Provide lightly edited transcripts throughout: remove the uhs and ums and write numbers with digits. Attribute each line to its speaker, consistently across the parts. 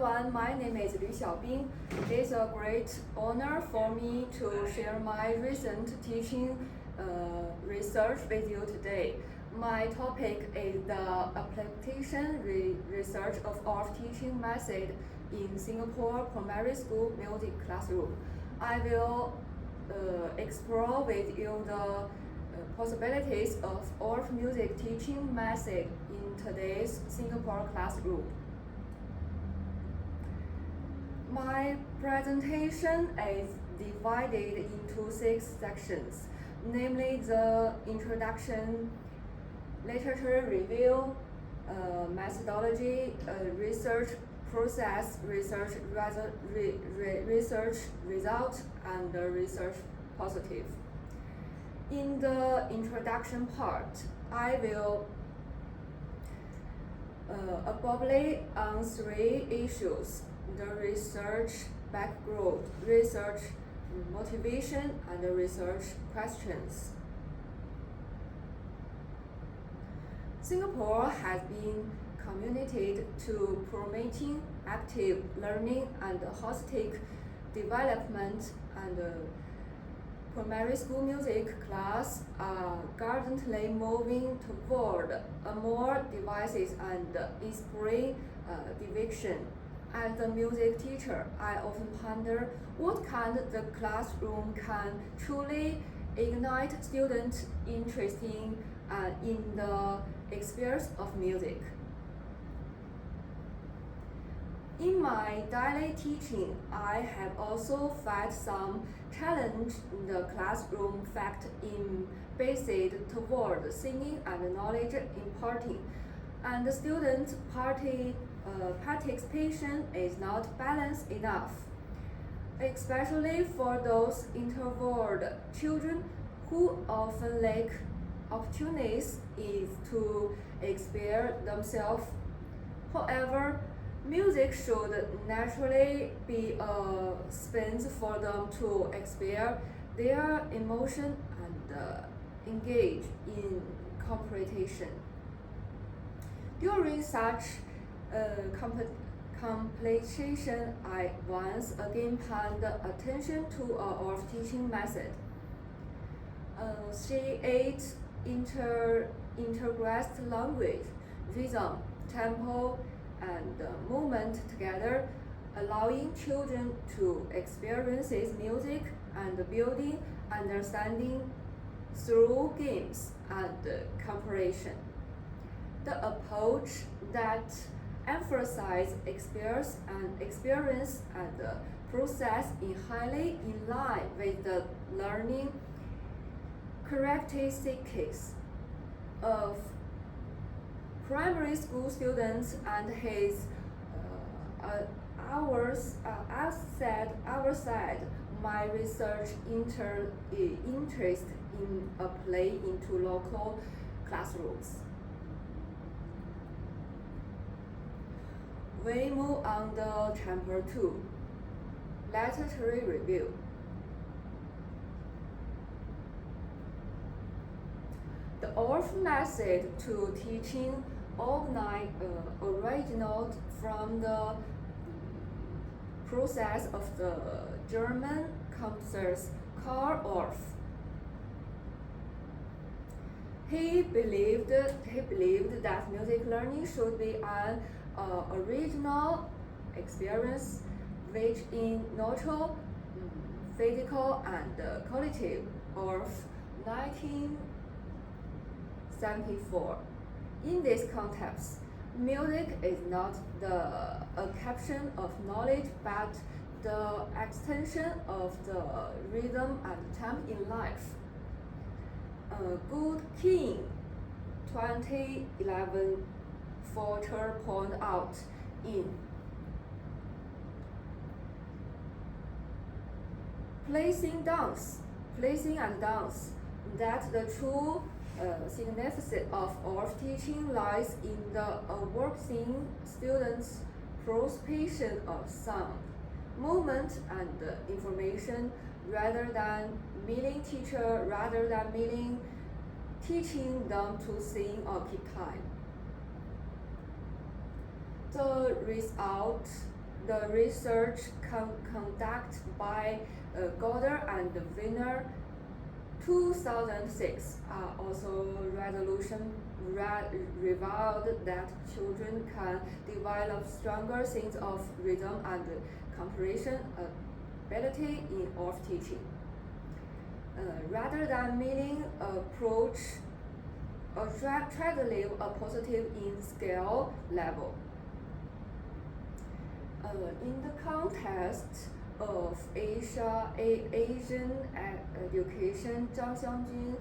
Speaker 1: everyone, my name is Liu Xiaobing. It's a great honor for me to share my recent teaching research with you today. My topic is the application research of our teaching method in Singapore primary school music classroom. I will explore with you the possibilities of our music teaching method in today's Singapore classroom. My presentation is divided into 6 sections, namely the introduction, literature review, methodology, research process, research result, and research positive. In the introduction part, I will elaborate on 3 issues: the research background, research motivation, and the research questions. Singapore has been committed to promoting active learning and holistic development, and primary school music class are currently moving toward a more diverse and inspiring direction. As a music teacher, I often ponder what kind the classroom can truly ignite students' interest in the experience of music. In my daily teaching, I have also felt some challenge in the classroom fact in based toward singing and knowledge imparting, and the student participation is not balanced enough, especially for those introvert children who often lack opportunities to express themselves. However, music should naturally be a space for them to express their emotion and engage in competition. During such competition, I once again paid attention to our teaching method. C8 integrates language, rhythm, tempo, and movement together, allowing children to experience music and building understanding through games and comparison. The approach that emphasizes experience and process is highly in line with the learning characteristics of primary school students and his outside my research interest in apply into local classrooms. We move on to chapter 2, literature review. The ORF method to teaching originated from the process of the German composer Karl Orff. He believed that music learning should be an original experience which is neutral, physical, and cognitive. Orff 1974. In this context, music is not a caption of knowledge but the extension of the rhythm and time in life. Good King 2011 Forger pointed out in Placing and Dance that the true significance of our teaching lies in the working students' participation of sound, movement, and information rather than teaching them to sing or keep time. The result The research conducted by Goddard and Wiener 2006 also revealed that children can develop stronger sense of rhythm and comprehension ability in oral teaching. Rather than meaning approach try to live a positive in scale level. In the context of Asian education, Zhang Xiangjun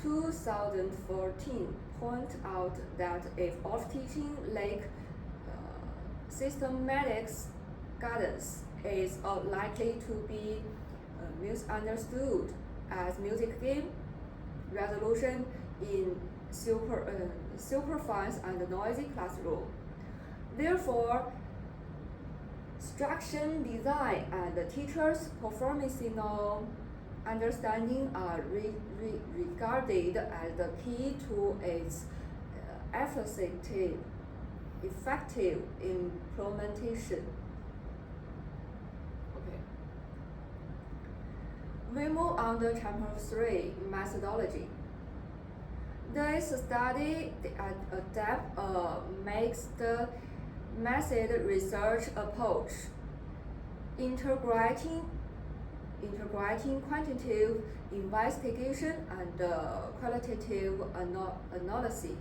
Speaker 1: 2014 point out that if oral teaching like systematic guidance is likely to be misunderstood as music game resolution in supervised and noisy classroom. Therefore, instruction design and the teacher's performational understanding are regarded as the key to its effective implementation. Okay. We move on to chapter 3, methodology. This study adapts a mixed method research approach, integrating quantitative investigation and qualitative analysis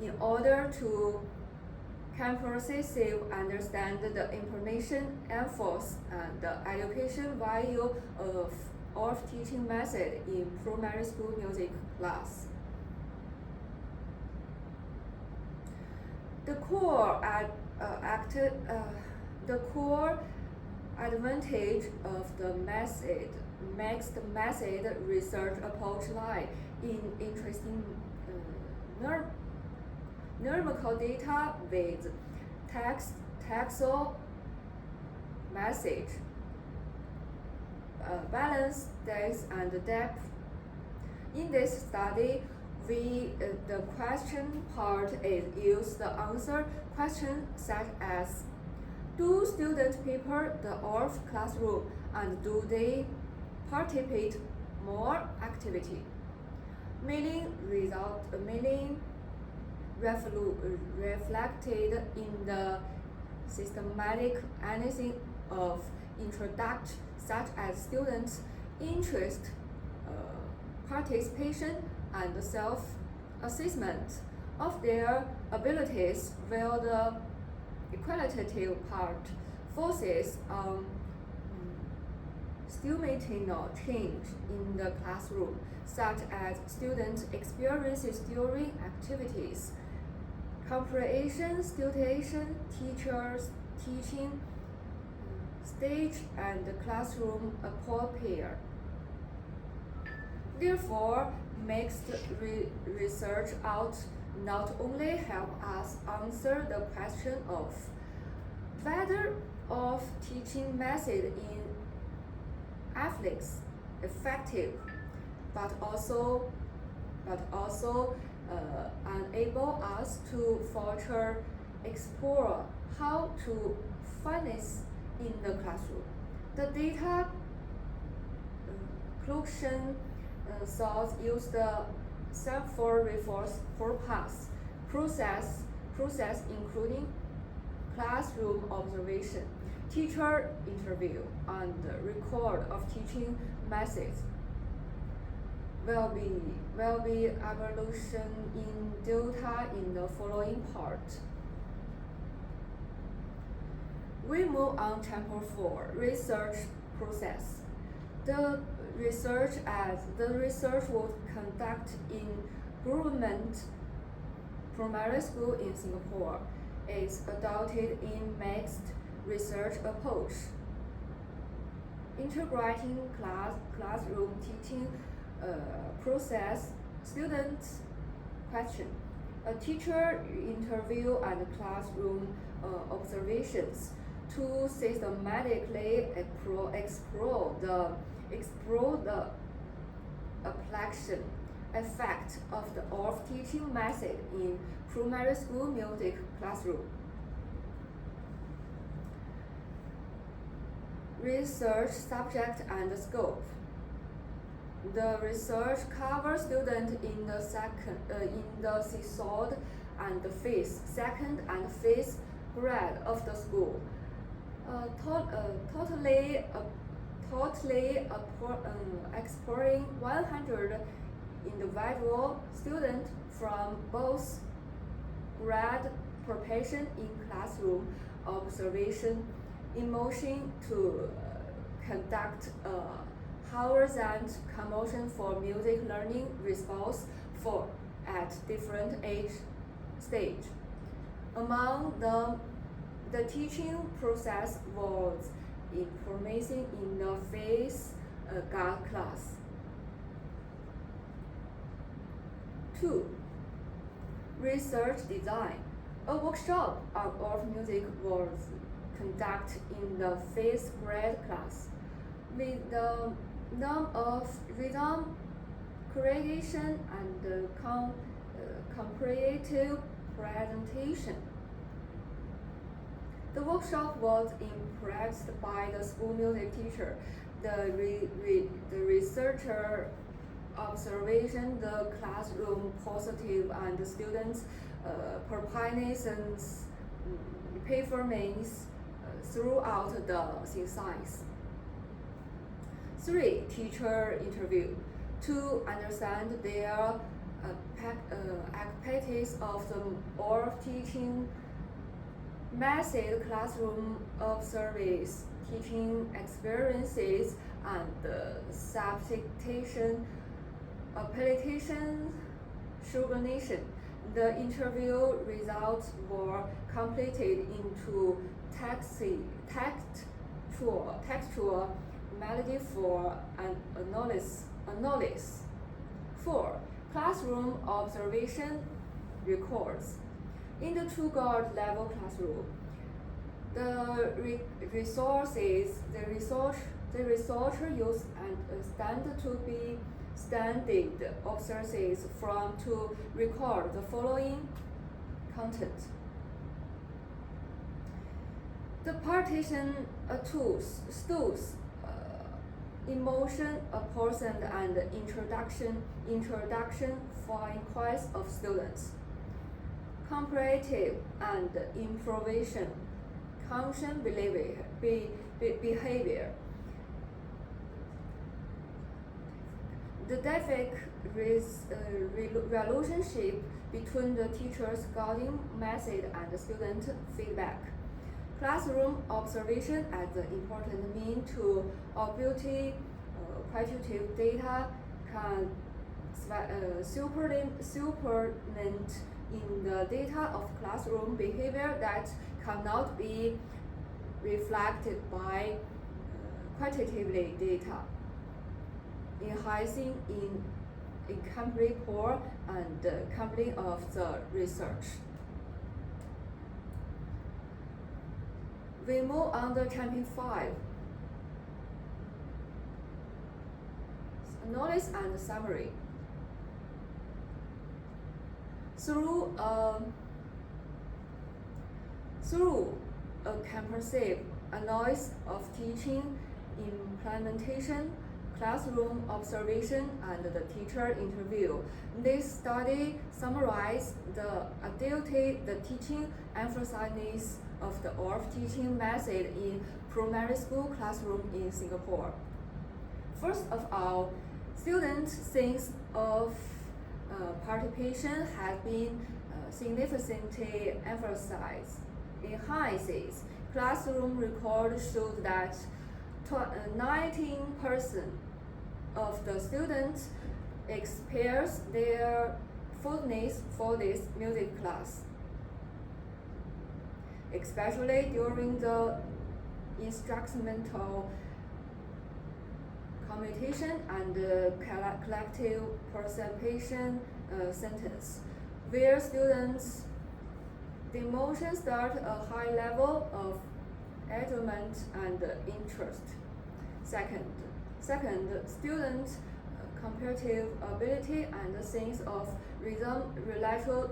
Speaker 1: in order to comprehensively understand the information enforced and the education value of oral teaching method in primary school music class. The core advantage of the mixed method research approach lie in interesting numerical data with textual message, balance, depth, and depth. In this study, the question part is used the answer question such as: do students prepare the oral classroom and do they participate more activity? Meaning reflected in the systematic analysis of introduction such as students' interest, participation, and self-assessment of their abilities, while the qualitative part focuses on simultaneous change in the classroom, such as student experiences during activities, comprehension, situation, teachers, teaching, stage, and classroom atmosphere. Therefore, mixed research out not only help us answer the question of whether of teaching method in athletics effective, but also enable us to further explore how to furnish in the classroom. The data collection source use the self-reinforced purpose process including classroom observation, teacher interview, and record of teaching methods. Will be evaluation in data in the following part. We move on chapter 4, research process. The research was conducted in government primary school in Singapore is adopted in mixed research approach, integrating classroom teaching process, students question, a teacher interview, and classroom observations to systematically explore the application effect of the oral teaching method in primary school music classroom. research subject and scope. The research covers students in the third and second and fifth grade of the school. Totally exploring 100 individual students from both grade preparation in classroom observation, emotion to conduct horizontal commotion for music learning response for at different age stage. Among them, the teaching process was information in the phase guard class. 2. Research design. A workshop on orff music was conducted in the 5th grade class with the name of rhythm creation and comparative presentation. The workshop was impressed by the school music teacher. The researcher observation the classroom positive and the students' performance throughout the exercise. 3. Teacher interview. To understand their activities of the orff teaching method, classroom observations, teaching experiences, and substitution, application, subordination. The interview results were completed into textual melody for an analysis. 4. Classroom observation records. In the 2 grade level classroom, the researcher used and standard observances from to record the following content. The partition tools, emotion, a person, and introduction for inquiries of students. Comparative and improvisation, conscious behavior. The direct relationship between the teacher's guiding method and the student feedback. Classroom observation as an important means to obtain quantitative data can supplement in the data of classroom behavior that cannot be reflected by quantitative data, enhancing in complete rapport and complete of the research. We move on to chapter 5. Knowledge and summary. Through a comprehensive analysis of teaching, implementation, classroom observation, and the teacher interview, this study summarizes the ability the teaching emphasis of the orff teaching method in primary school classroom in Singapore. First of all, students' sense of participation has been significantly emphasized. Enhances. Classroom record shows that 19% of the students experience their fondness for this music class, especially during the instrumental communication and collective participation sentence, where students' emotions start a high level of enjoyment and interest. Second, students' comparative ability and sense of rhythm relation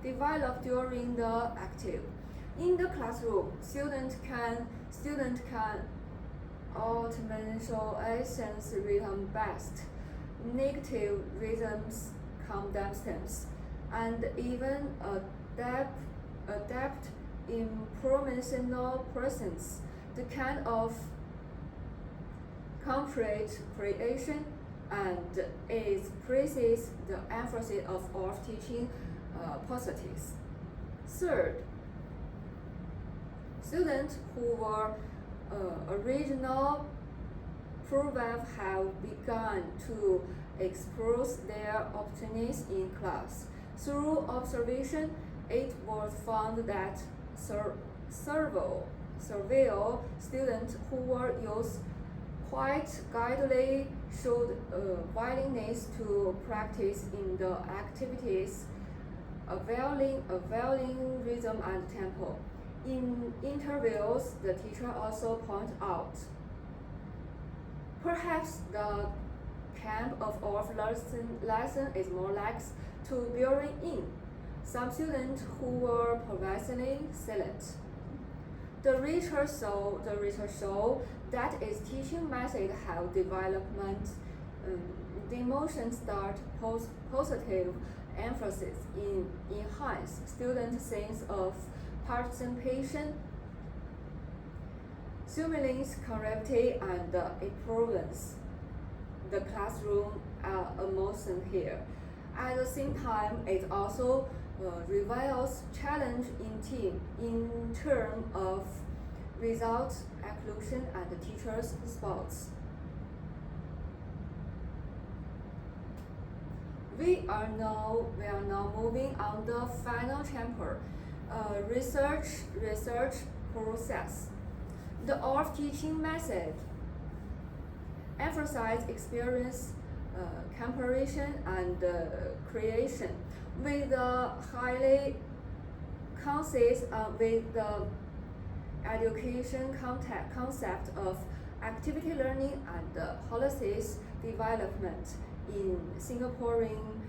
Speaker 1: develop during the active. In the classroom, students can automations rhythm best, negative rhythms condemn stems, and even adapt improvisational presence, the kind of complete creation, and it praises the emphasis of teaching positives. Third, students who were original program have begun to explore their opportunities in class. Through observation, it was found that several students who were used quite guidedly showed willingness to practice in the activities, availing rhythm and tempo. In interviews, the teacher also pointed out, perhaps the camp of our lesson is more likely to bury in some students who were previously silent. The research show that its teaching method have development, the emotion start positive emphasis in enhance student sense of participation, stimulates creativity and influence the classroom emotion here. At the same time, it also reveals challenge in team in terms of result inclusion and teachers' sports. We are now moving on the final chapter, research process. The ORF teaching method emphasize experience, comparison, and creation with the highly consist with the education concept of activity learning and holistic development in Singaporean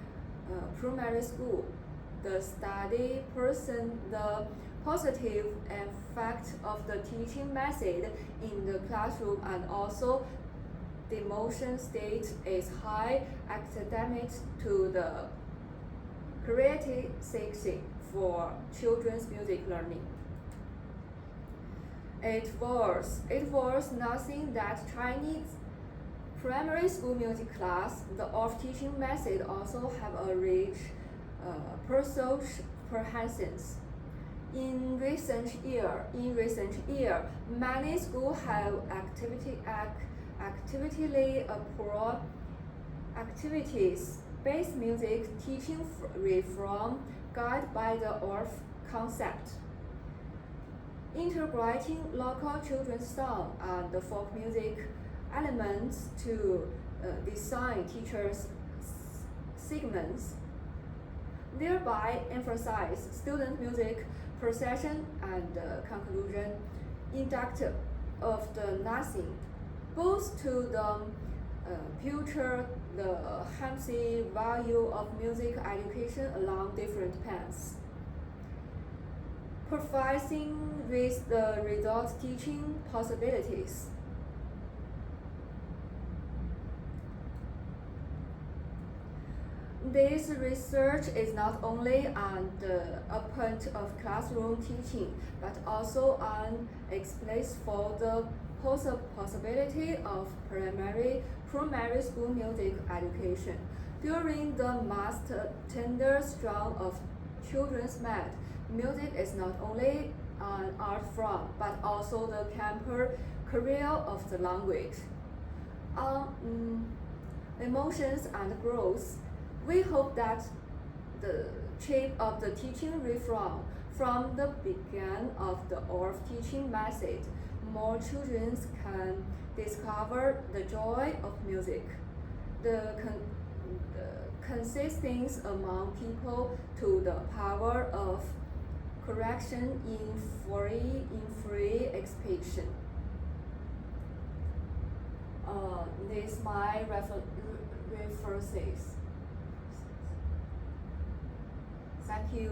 Speaker 1: primary school. The study presents the positive effect of the teaching method in the classroom, and also the emotion state is high academic to the creative section for children's music learning. It was nothing that Chinese primary school music class, the ORF teaching method also have a rich personal presence. In recent year, many schools have activities-based music teaching reform guided by the ORF concept, integrating local children's song and folk music elements to design teachers' segments, thereby emphasize student music procession and conclusion inductive of the nothing, both to the future the healthy value of music education along different paths, providing with the result teaching possibilities. This research is not only on a point of classroom teaching, but also on explains for the possibility of primary school music education. During the master tender strong of children's math, music is not only an art form, but also the career of the language. Emotions and growth. We hope that the shape of the teaching reform from the beginning of the ORF teaching method, more children can discover the joy of music, the consistency among people to the power of correction in free expression. This is my references. Thank you.